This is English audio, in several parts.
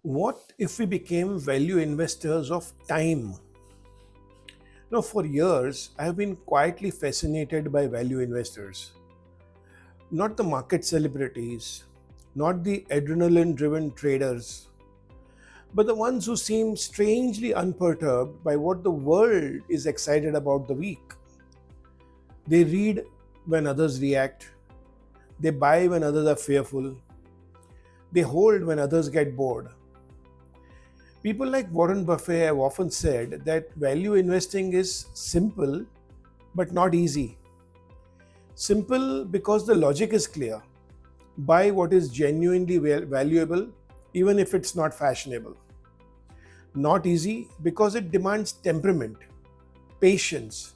What if we became value investors of time? Now, for years, I have been quietly fascinated by value investors. Not the market celebrities, not the adrenaline driven traders, but the ones who seem strangely unperturbed by what the world is excited about the week. They read when others react, they buy when others are fearful, they hold when others get bored. People like Warren Buffett have often said that value investing is simple but not easy. Simple because the logic is clear. Buy what is genuinely valuable, even if it's not fashionable. Not easy because it demands temperament, patience,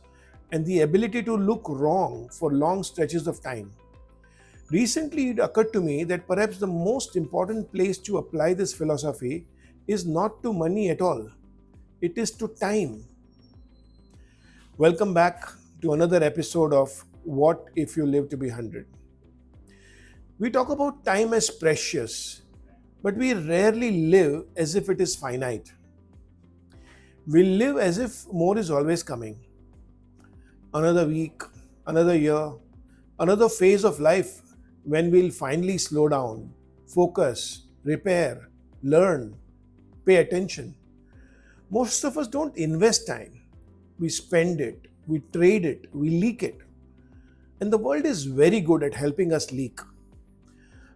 and the ability to look wrong for long stretches of time. Recently, it occurred to me that perhaps the most important place to apply this philosophy is not to money at all, it is to time. Welcome back to another episode of What If You Live to Be 100. We talk about time as precious, but we rarely live as if it is finite. We live as if more is always coming. Another week, another year, another phase of life when we'll finally slow down, focus, repair, learn, pay attention. Most of us don't invest time. We spend it, we trade it, we leak it. And the world is very good at helping us leak.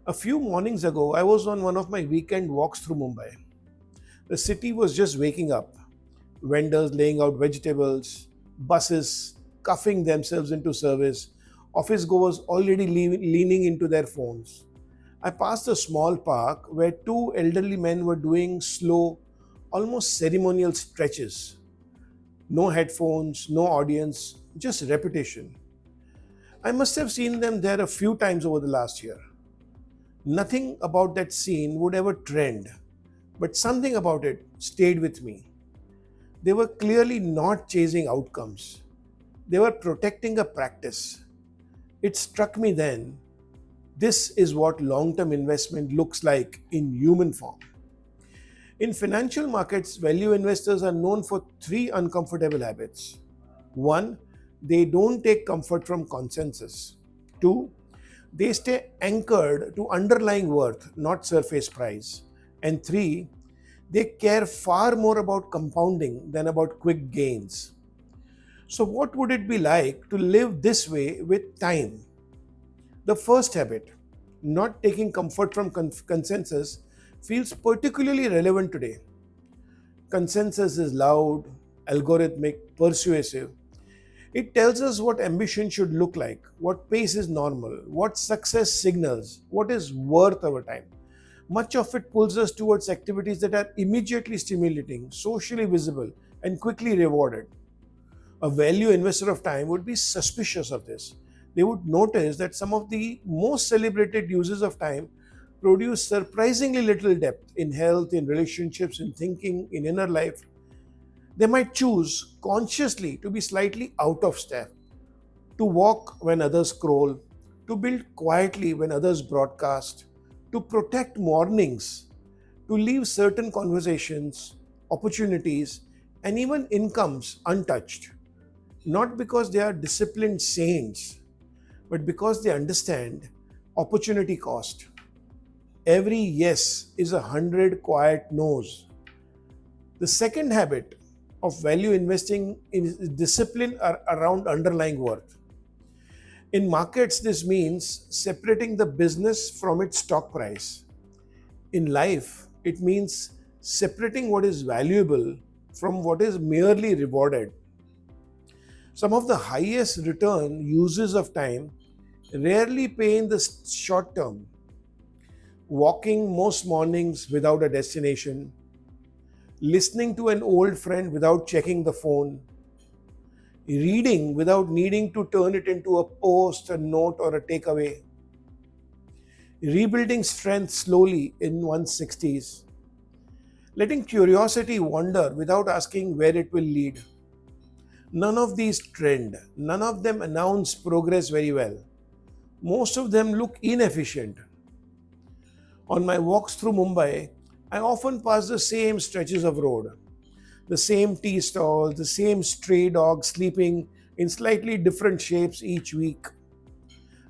A few mornings ago, I was on one of my weekend walks through Mumbai. The city was just waking up. Vendors laying out vegetables, buses cuffing themselves into service, office goers already leaning into their phones. I passed a small park where two elderly men were doing slow, almost ceremonial stretches. No headphones, no audience, just repetition. I must have seen them there a few times over the last year. Nothing about that scene would ever trend, but something about it stayed with me. They were clearly not chasing outcomes, they were protecting a practice. It struck me then, this is what long term investment looks like in human form. In financial markets, value investors are known for three uncomfortable habits. One, they don't take comfort from consensus. Two, they stay anchored to underlying worth, not surface price. And three, they care far more about compounding than about quick gains. So, what would it be like to live this way with time? The first habit, not taking comfort from consensus, feels particularly relevant today. Consensus is loud, algorithmic, persuasive. It tells us what ambition should look like, what pace is normal, what success signals, what is worth our time. Much of it pulls us towards activities that are immediately stimulating, socially visible, and quickly rewarded. A value investor of time would be suspicious of this. They would notice that some of the most celebrated uses of time produce surprisingly little depth in health, in relationships, in thinking, in inner life. They might choose consciously to be slightly out of step, to walk when others scroll, to build quietly when others broadcast, to protect mornings, to leave certain conversations, opportunities, and even incomes untouched. Not because they are disciplined saints, but because they understand opportunity cost. Every yes is 100 quiet no's. The second habit of value investing is discipline around underlying worth. In markets, this means separating the business from its stock price. In life, it means separating what is valuable from what is merely rewarded. Some of the highest return uses of time rarely pay in the short term. Walking most mornings without a destination, listening to an old friend without checking the phone, reading without needing to turn it into a post, a note, or a takeaway, rebuilding strength slowly in one's 60s, letting curiosity wander without asking where it will lead. None of these trend, none of them announce progress very well. Most of them look inefficient. On my walks through Mumbai, I often pass the same stretches of road, the same tea stalls, the same stray dogs sleeping in slightly different shapes each week.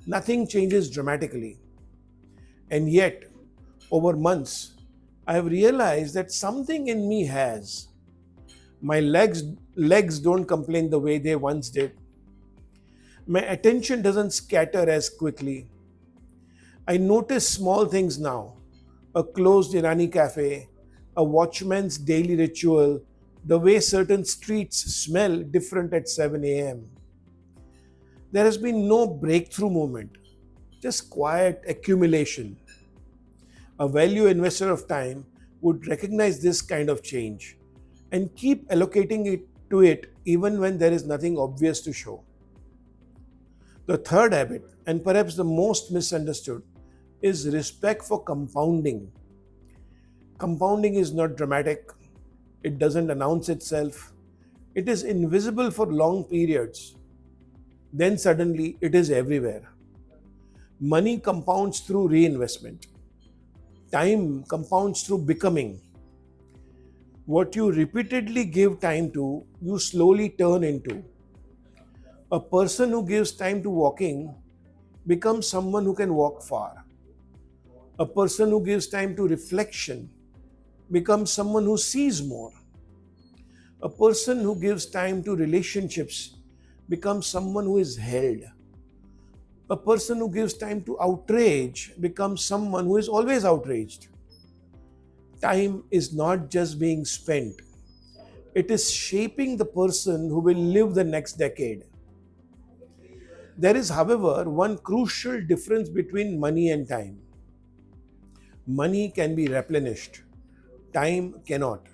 Nothing changes dramatically. And yet, over months, I have realized that something in me has. My legs don't complain the way they once did. My attention doesn't scatter as quickly. I notice small things now. A closed Irani cafe, a watchman's daily ritual, the way certain streets smell different at 7 a.m. There has been no breakthrough moment, just quiet accumulation. A value investor of time would recognize this kind of change and keep allocating it to it even when there is nothing obvious to show. The third habit, and perhaps the most misunderstood, is respect for compounding. Compounding is not dramatic, it doesn't announce itself, it is invisible for long periods. Then suddenly it is everywhere. Money compounds through reinvestment, time compounds through becoming. What you repeatedly give time to, you slowly turn into. A person who gives time to walking becomes someone who can walk far. A person who gives time to reflection becomes someone who sees more. A person who gives time to relationships becomes someone who is held. A person who gives time to outrage becomes someone who is always outraged. Time is not just being spent, it is shaping the person who will live the next decade. There is, however, one crucial difference between money and time. Money can be replenished, time cannot.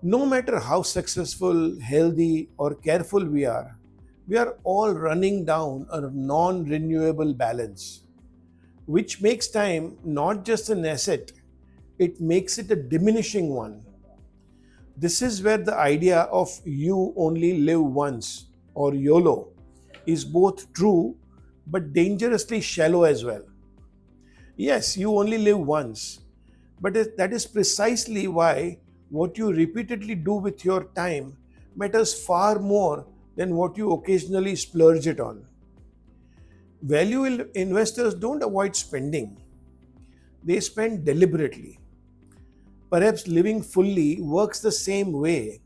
No matter how successful, healthy, or careful we are all running down a non renewable balance, which makes time not just an asset, it makes it a diminishing one. This is where the idea of you only live once or YOLO is both true but dangerously shallow as well. Yes, you only live once, but that is precisely why what you repeatedly do with your time matters far more than what you occasionally splurge it on. Value investors don't avoid spending, they spend deliberately. Perhaps living fully works the same way.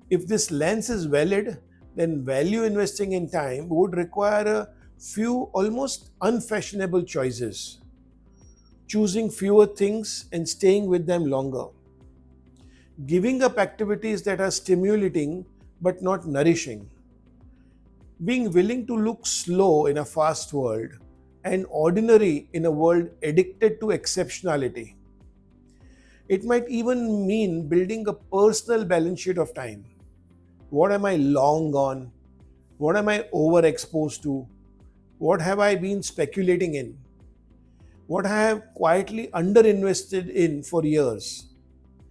If this lens is valid, then value investing in time would require a few almost unfashionable choices, choosing fewer things and staying with them longer, giving up activities that are stimulating but not nourishing, being willing to look slow in a fast world and ordinary in a world addicted to exceptionality. It might even mean building a personal balance sheet of time. What am I long gone? What am I overexposed to? What have I been speculating in? What I have quietly underinvested in for years?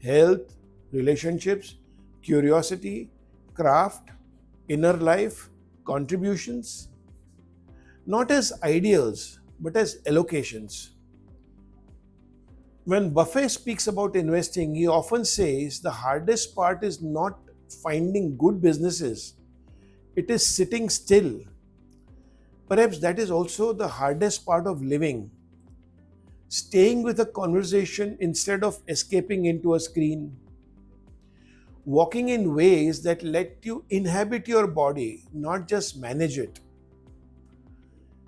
Health, relationships, curiosity, craft, inner life, contributions? Not as ideals, but as allocations. When Buffett speaks about investing, he often says the hardest part is not finding good businesses, it is sitting still. Perhaps that is also the hardest part of living. Staying with a conversation instead of escaping into a screen. Walking in ways that let you inhabit your body, not just manage it.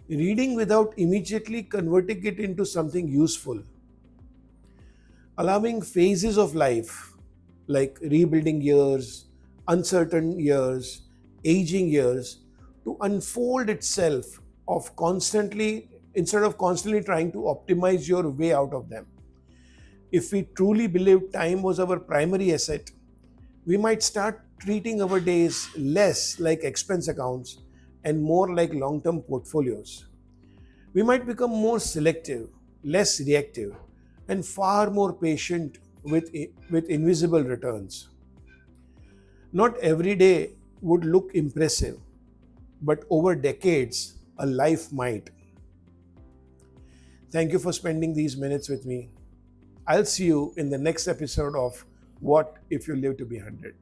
Reading without immediately converting it into something useful. Allowing phases of life, like rebuilding years, uncertain years, aging years, to unfold itself of constantly instead of constantly trying to optimize your way out of them. If we truly believed time was our primary asset, we might start treating our days less like expense accounts and more like long term portfolios. We might become more selective, less reactive, and far more patient with invisible returns. Not every day would look impressive, but over decades, a life might. Thank you for spending these minutes with me. I'll see you in the next episode of What If You Live to Be 100.